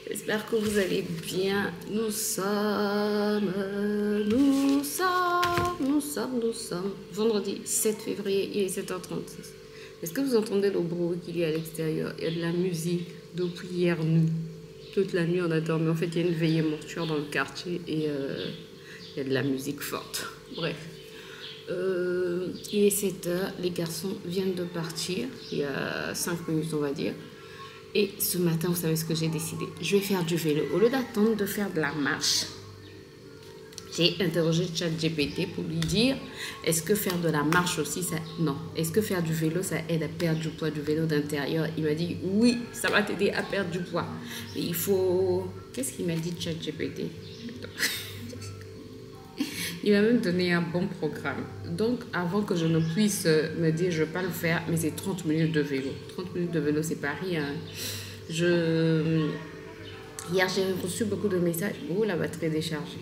J'espère que vous allez bien. Nous sommes vendredi 7 février, il est 7h36. Est-ce que vous entendez le bruit qu'il y a à l'extérieur? Il y a de la musique depuis hier nuit. Toute la nuit on a dormi. En fait, il y a une veillée mortuaire dans le quartier et il y a de la musique forte. Bref. Il est 7h, les garçons viennent de partir, il y a 5 minutes on va dire. Et ce matin, vous savez ce que j'ai décidé? Je vais faire du vélo. Au lieu d'attendre de faire de la marche, j'ai interrogé ChatGPT pour lui dire, est-ce que faire de la marche aussi, ça... Non. Est-ce que faire du vélo, ça aide à perdre du poids, du vélo d'intérieur? Il m'a dit, oui, ça va t'aider à perdre du poids. Mais il faut... Qu'est-ce qu'il m'a dit ChatGPT? Il m'a même donné un bon programme. Donc, avant que je ne puisse me dire, je ne vais pas le faire, mais c'est 30 minutes de vélo. 30 minutes de vélo, c'est pas rien. Hier, j'ai reçu beaucoup de messages. Oh, la batterie est déchargée.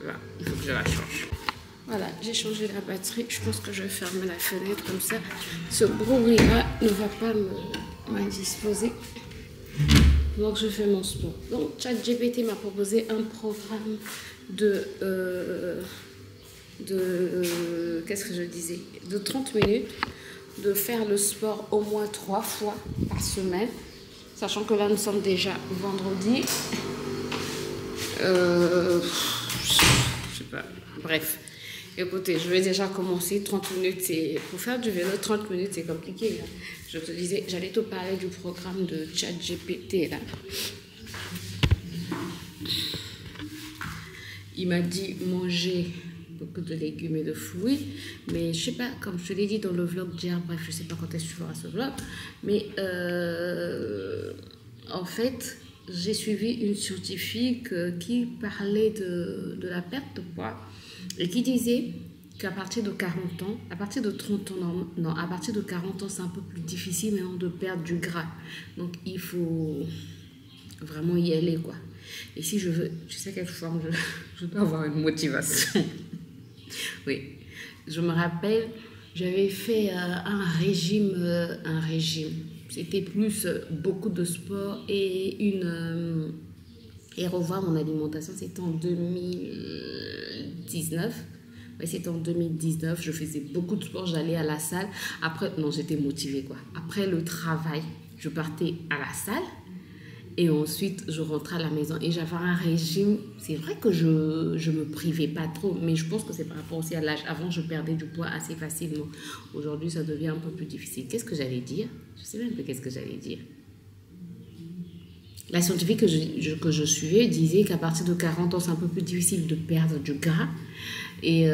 Voilà, il faut que je la change. Voilà, j'ai changé la batterie. Je pense que je vais fermer la fenêtre comme ça. Ce bruit-là ne va pas m'indisposer. Donc, je fais mon sport. Donc, ChatGPT m'a proposé un programme qu'est-ce que je disais, de 30 minutes, de faire le sport au moins 3 fois par semaine, sachant que là nous sommes déjà vendredi. Je sais pas, bref, écoutez, je vais déjà commencer. 30 minutes, c'est pour faire du vélo. 30 minutes, c'est compliqué là. Je te disais, j'allais te parler du programme de ChatGPT là. Il m'a dit manger beaucoup de légumes et de fruits, mais je sais pas, comme je te l'ai dit dans le vlog d'hier, bref, je sais pas quand est-ce que tu feras ce vlog, mais en fait, j'ai suivi une scientifique qui parlait de la perte de poids et qui disait qu'à partir de 40 ans, à partir de 30 ans, non, à partir de 40 ans, c'est un peu plus difficile maintenant de perdre du gras. Donc, il faut vraiment y aller, quoi. Et si je veux, tu sais quelle forme je dois avoir une motivation. Oui, je me rappelle, j'avais fait un régime. C'était plus beaucoup de sport et revoir mon alimentation. C'était en 2019. Oui, c'était en 2019. Je faisais beaucoup de sport, j'allais à la salle. Après, non, j'étais motivée, quoi. Après le travail, je partais à la salle. Et ensuite, je rentrais à la maison et j'avais un régime. C'est vrai que je me privais pas trop, mais je pense que c'est par rapport aussi à l'âge. Avant, je perdais du poids assez facilement. Aujourd'hui, ça devient un peu plus difficile. Qu'est-ce que j'allais dire? Je sais même pas qu'est-ce que j'allais dire. La scientifique que je suivais disait qu'à partir de 40 ans, c'est un peu plus difficile de perdre du gras. Et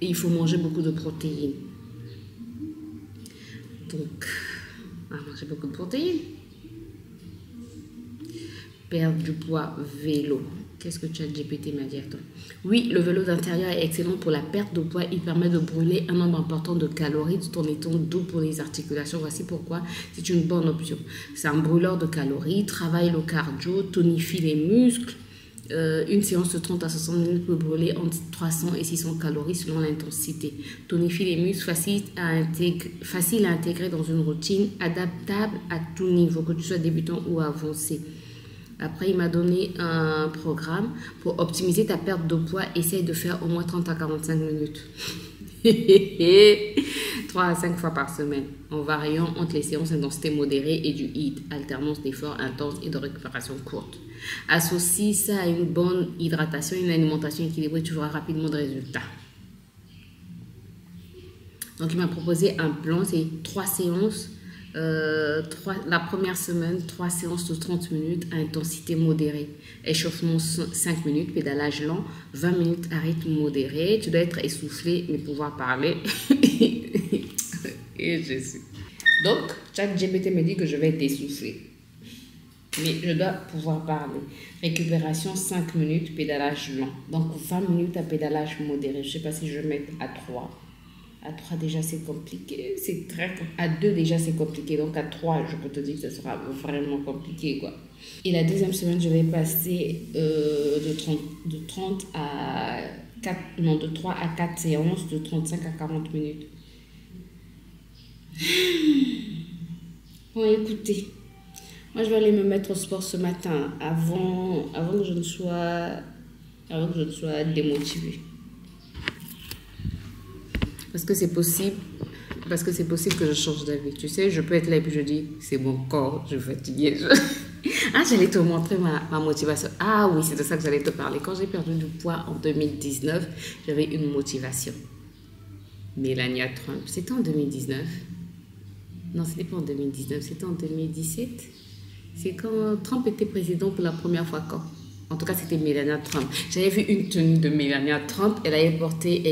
il faut manger beaucoup de protéines. Donc, on va manger beaucoup de protéines. Perdre du poids, vélo. Qu'est-ce que ChatGPT m'a dit à toi? Oui, le vélo d'intérieur est excellent pour la perte de poids. Il permet de brûler un nombre important de calories tout en étant doux pour les articulations. Voici pourquoi c'est une bonne option. C'est un brûleur de calories, travaille le cardio, tonifie les muscles. Une séance de 30 à 60 minutes peut brûler entre 300 et 600 calories selon l'intensité. Tonifie les muscles, facile à intégrer dans une routine, adaptable à tout niveau, que tu sois débutant ou avancé. Après, il m'a donné un programme pour optimiser ta perte de poids. Essaye de faire au moins 30 à 45 minutes. 3 à 5 fois par semaine, en variant entre les séances d'intensité modérée et du HIIT, alternance d'efforts intenses et de récupération courte. Associe ça à une bonne hydratation et une alimentation équilibrée, tu verras rapidement des résultats. Donc, il m'a proposé un plan, c'est 3 séances. La première semaine, 3 séances de 30 minutes à intensité modérée. Échauffement 5 minutes, pédalage lent, 20 minutes à rythme modéré. Tu dois être essoufflé mais pouvoir parler. Et je suis. Donc, ChatGPT me dit que je vais être essoufflé. Mais je dois pouvoir parler. Récupération 5 minutes, pédalage lent. Donc 20 minutes à pédalage modéré. Je ne sais pas si je vais mettre à 3. À 3 déjà c'est compliqué, c'est très... À 2 déjà c'est compliqué, donc à 3 je peux te dire que ce sera vraiment compliqué, quoi. Et la deuxième semaine je vais passer de 30 à 4, non, de 3 à 4 séances de 35 à 40 minutes. Bon, écoutez, Moi, je vais aller me mettre au sport ce matin avant que avant que je ne sois démotivée. Parce que c'est possible. Parce que c'est possible que je change d'avis. Tu sais, je peux être là et puis je dis, c'est mon corps, je suis fatiguée. Ah, j'allais te montrer ma motivation. Ah oui, c'est de ça que j'allais te parler. Quand j'ai perdu du poids en 2019, j'avais une motivation. Melania Trump. C'était en 2019. Non, c'était pas en 2019, c'était en 2017. C'est quand Trump était président pour la première fois. Quand En tout cas, c'était Melania Trump. J'avais vu une tenue de Melania Trump. Elle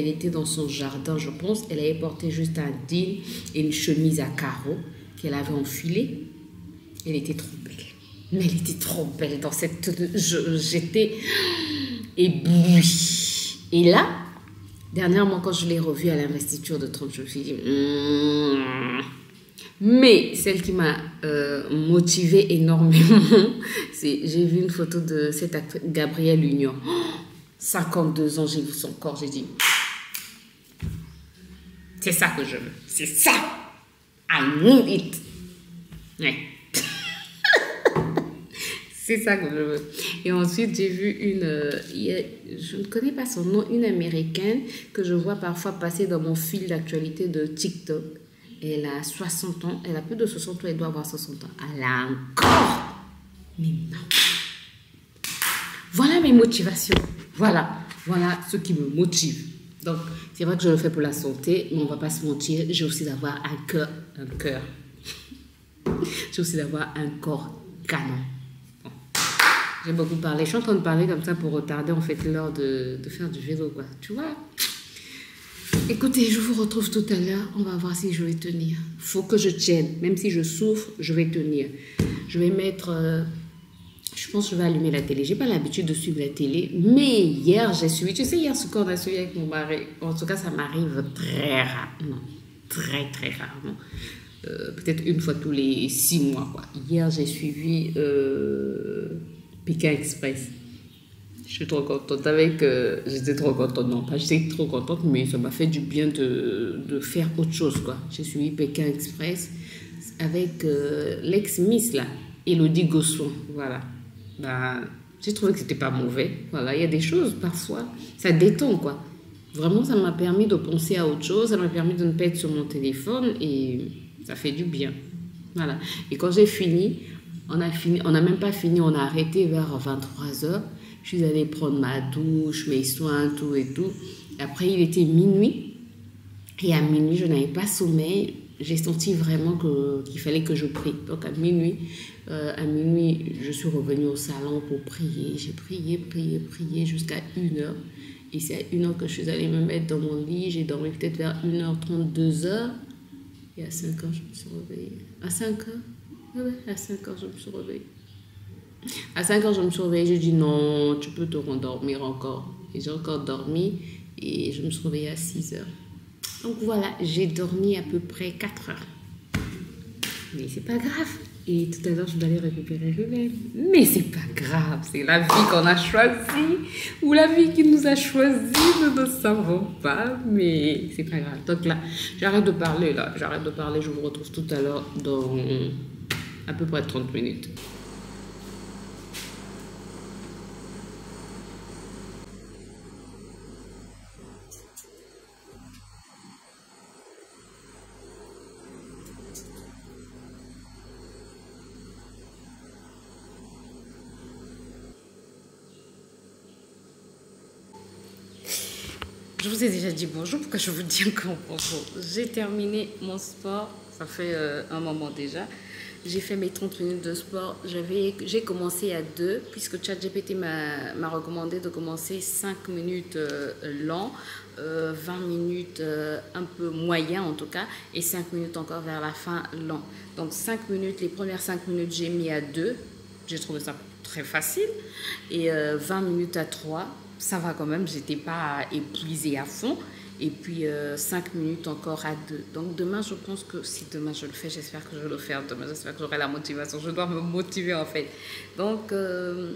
était dans son jardin, je pense. Elle avait porté juste un jean et une chemise à carreaux qu'elle avait enfilée. Elle était trop belle. Mais elle était trop belle dans cette tenue. J'étais éblouie. Et là, dernièrement, quand je l'ai revue à l'investiture de Trump, je me suis dit... Mais celle qui m'a motivée énormément, j'ai vu une photo de cette actrice, Gabrielle Union. 52 ans, j'ai vu son corps, j'ai dit, c'est ça que je veux, c'est ça. I need it. Ouais. C'est ça que je veux. Et ensuite, j'ai vu je ne connais pas son nom, une américaine que je vois parfois passer dans mon fil d'actualité de TikTok. Elle a 60 ans, elle a plus de 60 ans, elle doit avoir 60 ans. Elle a un corps. Mais non. Voilà mes motivations. Voilà ce qui me motive. Donc, c'est vrai que je le fais pour la santé, mais on ne va pas se mentir, j'ai aussi d'avoir un cœur. J'ai aussi d'avoir un corps canon. Bon. J'ai beaucoup parlé. Je suis en train de parler comme ça pour retarder en fait l'heure de faire du vélo, quoi. Tu vois? Écoutez, je vous retrouve tout à l'heure. On va voir si je vais tenir. Faut que je tienne. Même si je souffre, je vais tenir. Je vais mettre... je pense que je vais allumer la télé. J'ai pas l'habitude de suivre la télé. Mais hier, j'ai suivi... Tu sais, hier, ce qu'on a suivi avec mon mari. En tout cas, ça m'arrive très rarement. Très, très rarement. Peut-être une fois tous les 6 mois, quoi. Hier, j'ai suivi Pékin Express. Je suis trop contente j'étais trop contente, non pas j'étais trop contente, mais ça m'a fait du bien de faire autre chose, quoi. J'ai suivi Pékin Express avec l'ex-miss, là, Elodie Gossuin, voilà. Bah, j'ai trouvé que c'était pas mauvais, voilà. Il y a des choses, parfois, ça détend, quoi. Vraiment, ça m'a permis de penser à autre chose, ça m'a permis de ne pas être sur mon téléphone et ça fait du bien, voilà. Et quand j'ai fini, on n'a même pas fini, on a arrêté vers 23h. Je suis allée prendre ma douche, mes soins, tout et tout. Après, il était minuit. Et à minuit, je n'avais pas sommeil. J'ai senti vraiment qu'il fallait que je prie. Donc, à minuit, je suis revenue au salon pour prier. J'ai prié jusqu'à 1h. Et c'est à 1h que je suis allée me mettre dans mon lit. J'ai dormi peut-être vers 1h30, 2h. Et à 5h, je me suis réveillée. À 5h? Ouais, à 5h, je me suis réveillée. À 5h, je me suis réveillée, j'ai dit non, tu peux te rendormir encore. Et j'ai encore dormi et je me suis réveillée à 6h. Donc voilà, j'ai dormi à peu près 4 heures. Mais c'est pas grave. Et tout à l'heure, je dois aller récupérer Ruben. Mais c'est pas grave, c'est la vie qu'on a choisie ou la vie qui nous a choisis, nous ne savons pas, mais c'est pas grave. Donc là, j'arrête de parler, je vous retrouve tout à l'heure dans à peu près 30 minutes. Je vous ai déjà dit bonjour, pourquoi je vous dis encore bonjour? J'ai terminé mon sport, ça fait un moment déjà. J'ai fait mes 30 minutes de sport. J'ai commencé à 2, puisque ChatGPT m'a recommandé de commencer 5 minutes lent, 20 minutes un peu moyen en tout cas, et 5 minutes encore vers la fin lent. Donc 5 minutes, les premières 5 minutes, j'ai mis à 2. J'ai trouvé ça très facile. Et 20 minutes à 3. Ça va quand même, j'étais pas épuisée à fond. Et puis 5 minutes encore à 2. Donc demain, je pense que si demain je le fais, j'espère que je vais le faire demain. J'espère que j'aurai la motivation. Je dois me motiver en fait. Donc demain,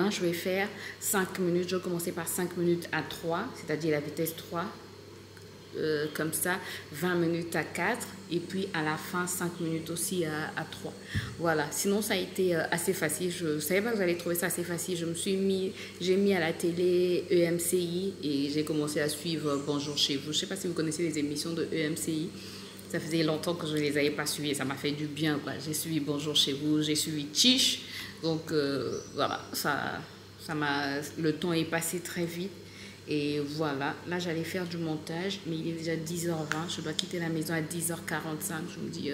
je vais faire 5 minutes. Je vais commencer par 5 minutes à 3, c'est-à-dire la vitesse 3. comme ça, 20 minutes à 4 et puis à la fin 5 minutes aussi à 3. Voilà, sinon ça a été assez facile. Je ne savais pas que j'allais trouver ça assez facile. J'ai mis à la télé EMCI et j'ai commencé à suivre Bonjour chez vous. Je ne sais pas si vous connaissez les émissions de EMCI. Ça faisait longtemps que je ne les avais pas suivies et ça m'a fait du bien, quoi. J'ai suivi Bonjour chez vous, j'ai suivi Chiche. Donc voilà, le temps est passé très vite. Et voilà, là j'allais faire du montage, mais il est déjà 10h20. Je dois quitter la maison à 10h45. Je me dis,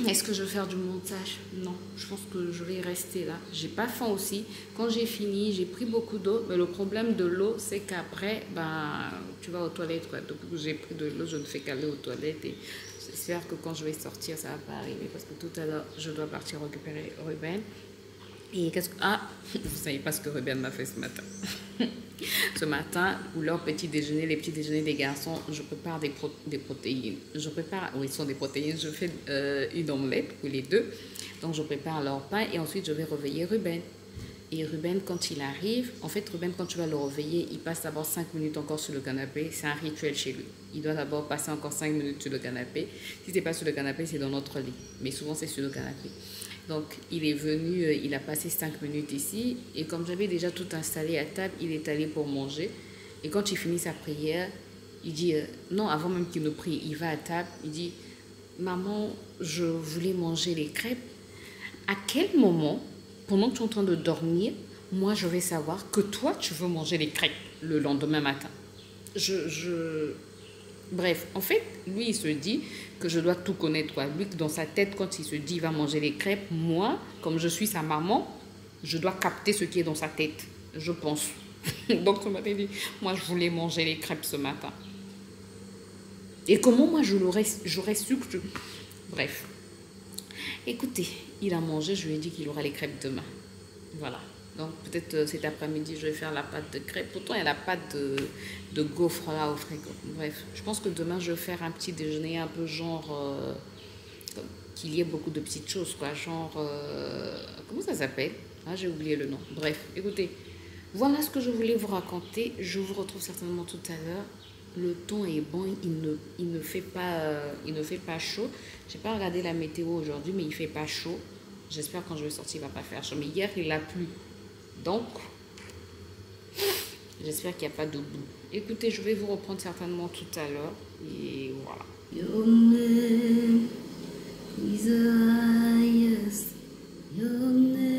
est-ce que je vais faire du montage? Non, je pense que je vais rester là. J'ai pas faim aussi. Quand j'ai fini, j'ai pris beaucoup d'eau. Mais le problème de l'eau, c'est qu'après, ben, tu vas aux toilettes, quoi. Depuis que j'ai pris de l'eau, je ne fais qu'aller aux toilettes. Et j'espère que quand je vais sortir, ça va pas arriver. Parce que tout à l'heure, je dois partir récupérer Ruben. Et qu'est-ce que... Ah, vous savez pas ce que Ruben m'a fait ce matin. Ce matin, pour leur petit déjeuner, les petits déjeuners des garçons, je prépare des protéines. Oui, ce sont des protéines. Je fais une omelette pour les deux. Donc, je prépare leur pain et ensuite, je vais réveiller Ruben. Et Ruben, quand il arrive, en fait, Ruben, quand tu vas le réveiller, il passe d'abord 5 minutes encore sur le canapé. C'est un rituel chez lui. Il doit d'abord passer encore 5 minutes sur le canapé. Si ce n'est pas sur le canapé, c'est dans notre lit. Mais souvent, c'est sur le canapé. Donc, il est venu, il a passé 5 minutes ici. Et comme j'avais déjà tout installé à table, il est allé pour manger. Et quand il finit sa prière, il dit, non, avant même qu'il ne prie, il va à table. Il dit, maman, je voulais manger les crêpes. À quel moment, pendant que tu es en train de dormir, moi, je vais savoir que toi, tu veux manger les crêpes le lendemain matin. Bref, en fait, lui, il se dit que je dois tout connaître, quoi. Lui, dans sa tête, quand il se dit il va manger les crêpes, moi, comme je suis sa maman, je dois capter ce qui est dans sa tête, je pense. Donc, ce matin, il dit, moi, je voulais manger les crêpes ce matin. Et comment, moi, j'aurais su que je... Bref. Écoutez, il a mangé, je lui ai dit qu'il aura les crêpes demain. Voilà. Donc, peut-être cet après-midi, je vais faire la pâte de crêpes. Pourtant, il y a la pâte de gaufres là au frigo. Bref, je pense que demain, je vais faire un petit déjeuner un peu genre... qu'il y ait beaucoup de petites choses, quoi. Genre... comment ça s'appelle? Ah, j'ai oublié le nom. Bref, écoutez, voilà ce que je voulais vous raconter. Je vous retrouve certainement tout à l'heure. Le temps est bon, il ne fait pas chaud. Je n'ai pas regardé la météo aujourd'hui, mais il ne fait pas chaud. J'espère que quand je vais sortir, il ne va pas faire chaud. Mais hier, il a plu. Donc, j'espère qu'il n'y a pas de boue. Écoutez, je vais vous reprendre certainement tout à l'heure. Et voilà. Your name is the highest. Your name.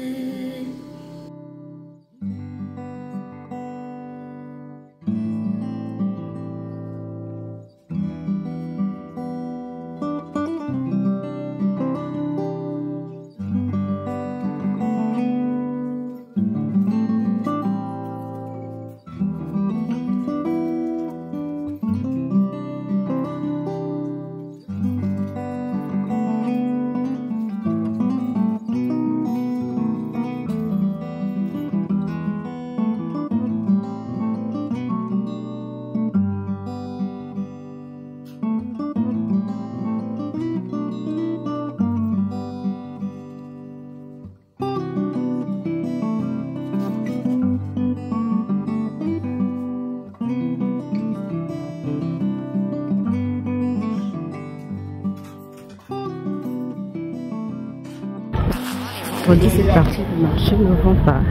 Vendredi, c'est parti, le marché ne vend pas.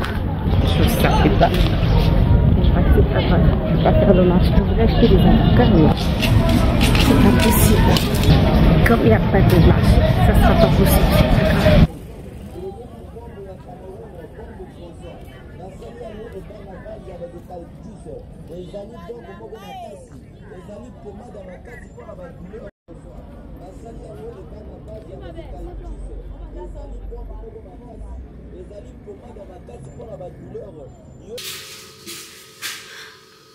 Je ne savais pas. Je crois que c'est pas grave. Je ne vais pas faire le marché. Je voulais acheter des avocats, mais c'est pas possible. Comme il n'y a pas de marché, ça ne sera pas possible. C'est pas grave.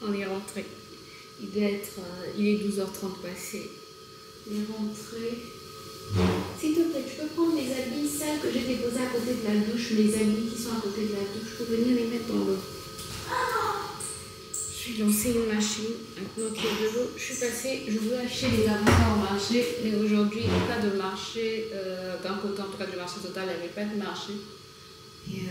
On est rentré. Il est 12h30 passé. On est rentré. S'il te plaît, tu peux prendre les habits sales que j'ai déposés à côté de la douche, mes habits qui sont à côté de la douche, pour venir les mettre dans l'eau. Je suis lancé une machine, maintenant qu'il y a de l'eau. Je suis passée, je veux acheter des avocats au marché, mais aujourd'hui, il n'y a pas de marché. D'un côté, en tout cas, du marché total, il n'y avait pas de marché. Et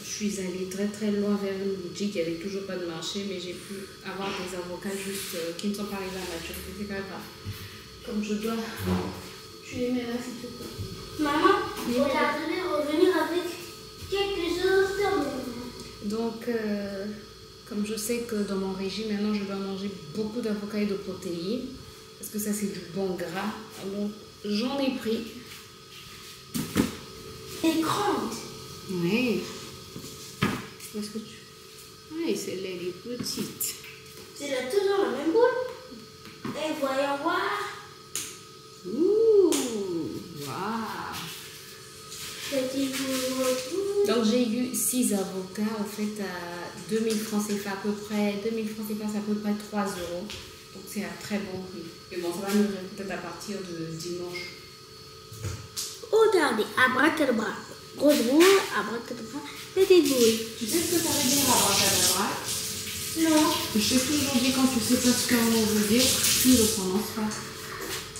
je suis allée très très loin vers une boutique, il n'y avait toujours pas de marché, mais j'ai pu avoir des avocats juste qui ne sont pas arrivés à maturité, c'est pas grave. Comme je dois, tu les mets là s'il te plaît. Maman, on devait revenir avec quelque chose de... Donc, comme je sais que dans mon régime, maintenant je dois manger beaucoup d'avocats et de protéines, parce que ça c'est du bon gras, donc j'en ai pris. Elle est grande. Oui. Est-ce que tu... Oui, celle-là elle est petite. C'est là toujours la même boule. Et voyons voir. Ouh, waouh. Petit boule. Donc j'ai eu 6 avocats en fait à 2000 francs CFA à peu près. 2000 francs CFA c'est à peu près 3 euros. Donc c'est un très bon prix. Et bon, ça va nous peut-être à partir de dimanche. Regardez, abracadabra. Grosse boule, abracadabra, petite boule. Tu sais ce que ça veut dire abracadabra? Non. Je sais qu'aujourd'hui quand tu sais pas ce qu'un mot veut dire, tu ne le prononces pas.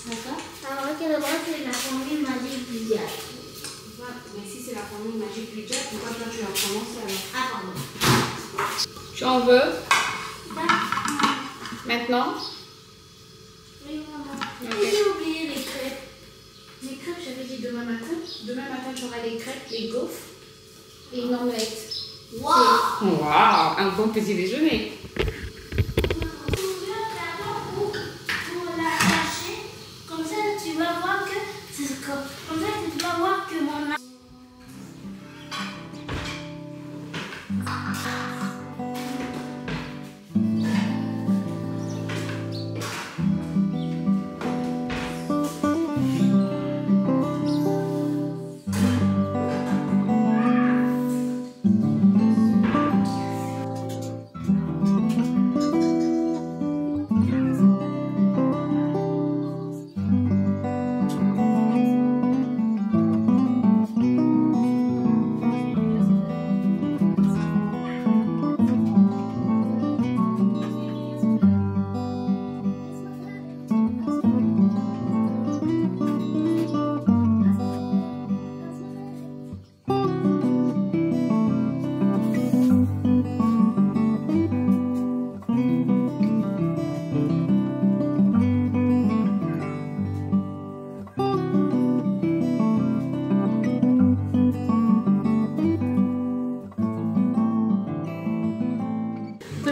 D'accord? Abracadabra, c'est la formule magique du diable. Mais si c'est la formule magique du diable, pourquoi toi tu la prononces alors? Ah, pardon. Tu en veux? Maintenant? Oui, maman. Ok. J'ai oublié les crêpes. Les crêpes, j'avais dit demain matin. Demain matin, tu auras les crêpes, les gaufres et une omelette. Waouh! Waouh, un bon petit déjeuner. Pour la cacher, comme ça tu vas voir que c'est comme ça tu vas voir que mon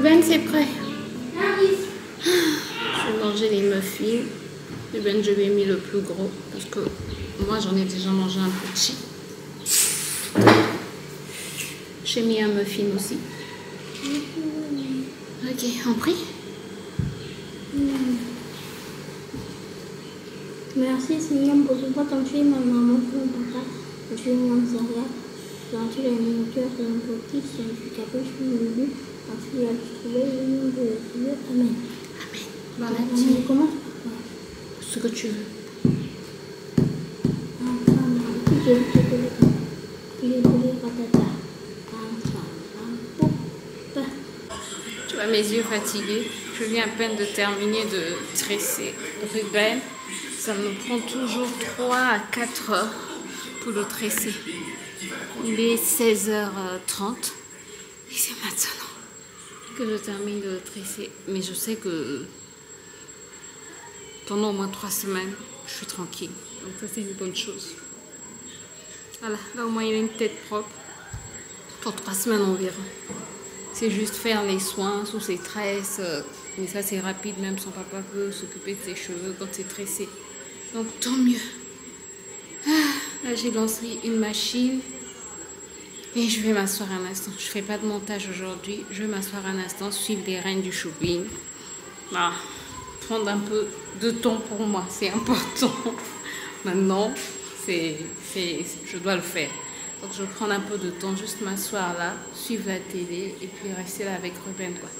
Ben, c'est prêt. Marie. Je vais manger les muffins. Ben, je lui ai mis le plus gros parce que moi j'en ai déjà mangé un petit. J'ai mis un muffin aussi. Ok, on prie. Merci Seigneur pour ce temps tu es ma maman, ton papa, tu es mon salaire, tu es la nourriture, tu es un petit, tu es un capuche, tu es le but, tu es trouvé le nom de Dieu. Amen. Amen. Bon appétit. On commence Ce que tu veux. Tu vois mes yeux fatigués. Je viens à peine de terminer de tresser Ruben. Ça me prend toujours 3 à 4 heures pour le tresser. Il est 16h30 et c'est maintenant que je termine de le tresser. Mais je sais que pendant au moins 3 semaines, je suis tranquille. Donc ça, c'est une bonne chose. Voilà, là au moins il a une tête propre pour 3 semaines environ. C'est juste faire les soins sous ses tresses. Mais ça, c'est rapide, même son papa peut s'occuper de ses cheveux quand c'est tressé. Donc tant mieux. Là, j'ai lancé une machine. Et je vais m'asseoir un instant. Je ne fais pas de montage aujourd'hui. Je vais m'asseoir un instant, suivre les règnes du shopping. Ah, prendre un peu de temps pour moi, c'est important. Maintenant, je dois le faire. Donc je vais prendre un peu de temps, juste m'asseoir là, suivre la télé et puis rester là avec Ruben, quoi.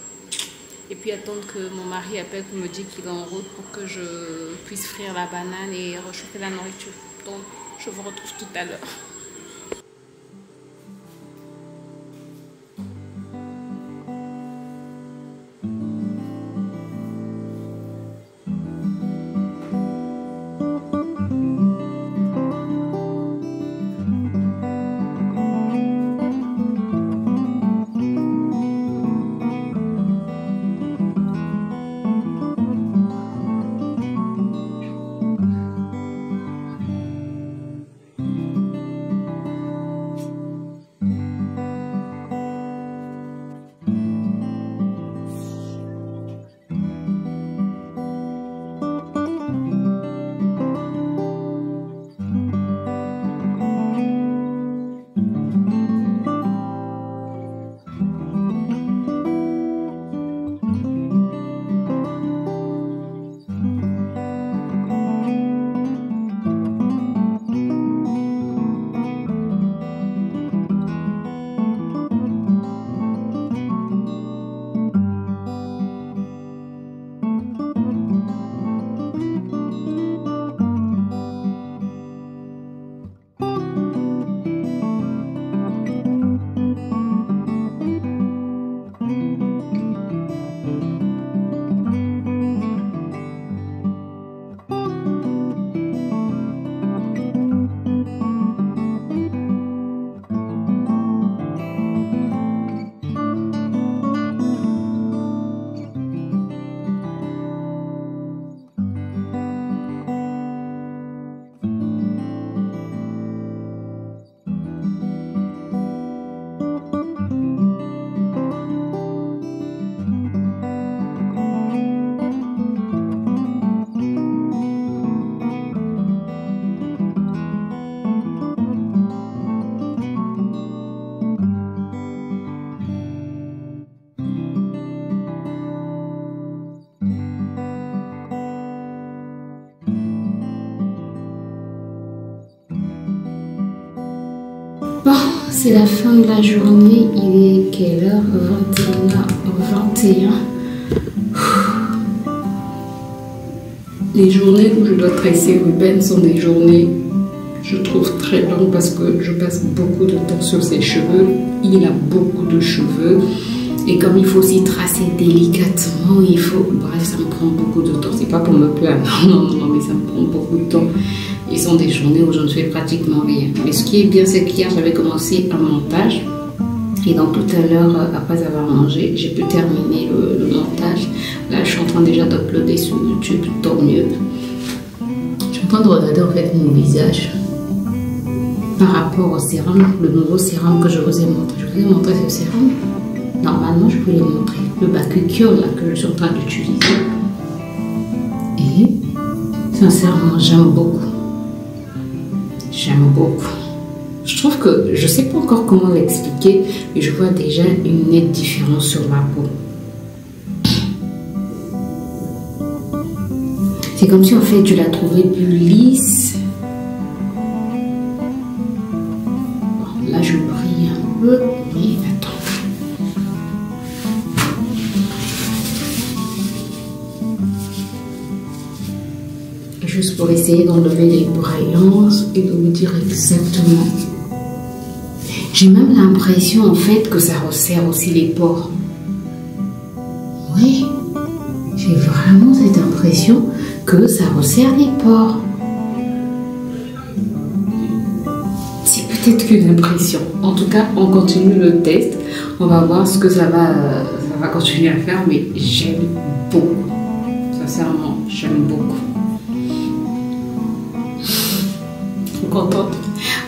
Et puis attendre que mon mari appelle pour me dire qu'il est en route pour que je puisse frire la banane et réchauffer la nourriture. Donc je vous retrouve tout à l'heure. c'est la fin de la journée. Il est quelle heure? 21h21. Les journées où je dois tresser Ruben sont des journées, je trouve, très longues parce que je passe beaucoup de temps sur ses cheveux. Il a beaucoup de cheveux. Et comme il faut aussi tracer délicatement, il faut... Bref, ça me prend beaucoup de temps. C'est pas pour me plaindre, non, mais ça me prend beaucoup de temps. Ils sont des journées où je ne fais pratiquement rien. Mais ce qui est bien, c'est qu'hier, j'avais commencé un montage. Et donc tout à l'heure, après avoir mangé, j'ai pu terminer le montage. Là, je suis en train déjà d'uploader sur YouTube, tant mieux. Je suis en train de regarder en fait mon visage par rapport au sérum, le nouveau sérum que je vous ai montré. Je vous ai montré ce sérum. Normalement, je peux les montrer. Le Bakuchiol là que je suis en train d'utiliser. Et sincèrement, j'aime beaucoup. J'aime beaucoup. Je trouve que, je ne sais pas encore comment l'expliquer, mais je vois déjà une nette différence sur ma peau. C'est comme si en fait je la trouvais plus lisse. Bon, là je brille un peu, mais attends. Juste pour essayer d'enlever les braillances et de vous dire exactement. J'ai même l'impression en fait que ça resserre aussi les pores. Oui, j'ai vraiment cette impression que ça resserre les pores. C'est peut-être qu'une impression. En tout cas, on continue le test. On va voir ce que ça va continuer à faire, mais j'aime beaucoup. Sincèrement, j'aime beaucoup. Contente.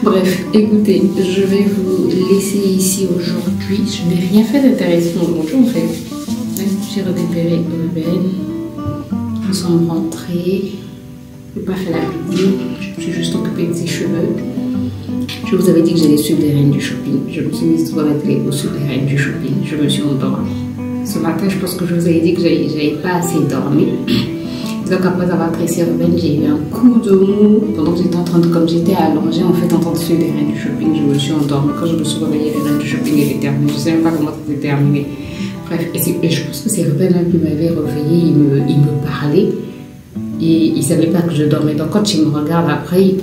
Bref, écoutez, je vais vous laisser ici aujourd'hui. Je n'ai rien fait d'intéressant aujourd'hui en fait. J'ai redépéré Ruben. Nous sommes rentrés. Je n'ai pas fait la vidéo. Je me suis juste occupée de ses cheveux. Je vous avais dit que j'allais suivre les reines du shopping. Je me suis mise devant la télé pour suivre les reines du shopping. Je me suis endormie. Ce matin, je pense que je vous avais dit que je n'avais pas assez dormi. Donc après avoir tressé Ruben, j'ai eu un coup de mou. Pendant que j'étais en train de, comme j'étais allongée en fait en train de suivre les reines du shopping, je me suis endormie. Quand je me suis réveillée, les reines du shopping étaient terminées. Je ne sais même pas comment ça s'est terminé. Bref, et je pense que c'est Ruben qui m'avait réveillée, il me parlait et il ne savait pas que je dormais. Donc quand il me regarde après,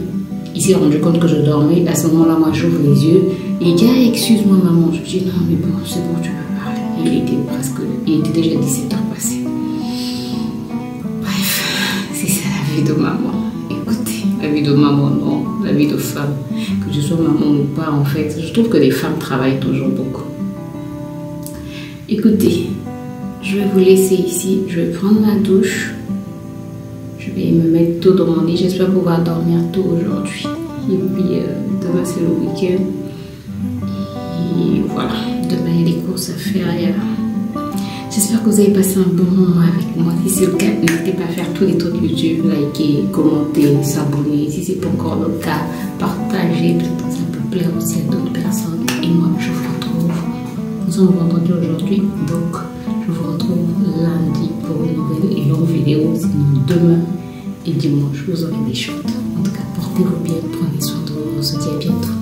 il s'est rendu compte que je dormais. À ce moment-là, moi j'ouvre les yeux et il dit ah, excuse-moi maman. Je dis non mais bon, c'est bon, tu peux parler. Et il était déjà 17h passé. De maman, écoutez, la vie de maman, non, la vie de femme, que je sois maman ou pas, en fait, je trouve que les femmes travaillent toujours beaucoup. Écoutez, je vais vous laisser ici, je vais prendre ma douche, je vais me mettre tôt dans mon lit, j'espère pouvoir dormir tôt aujourd'hui. Et puis, demain c'est le week-end, et voilà, demain il y a des courses à faire. J'espère que vous avez passé un bon moment avec moi. Si c'est le cas, n'hésitez pas à faire tous les trucs YouTube, liker, commenter, s'abonner. Si ce n'est pas encore le cas, partagez. Peut-être que ça peut plaire aussi à d'autres personnes. Et moi, je vous retrouve. Nous sommes vendredi aujourd'hui, donc je vous retrouve lundi pour une nouvelle et longue vidéo. Sinon, demain et dimanche, vous aurez des choses. En tout cas, portez-vous bien, prenez soin de vous. On se dit à bientôt.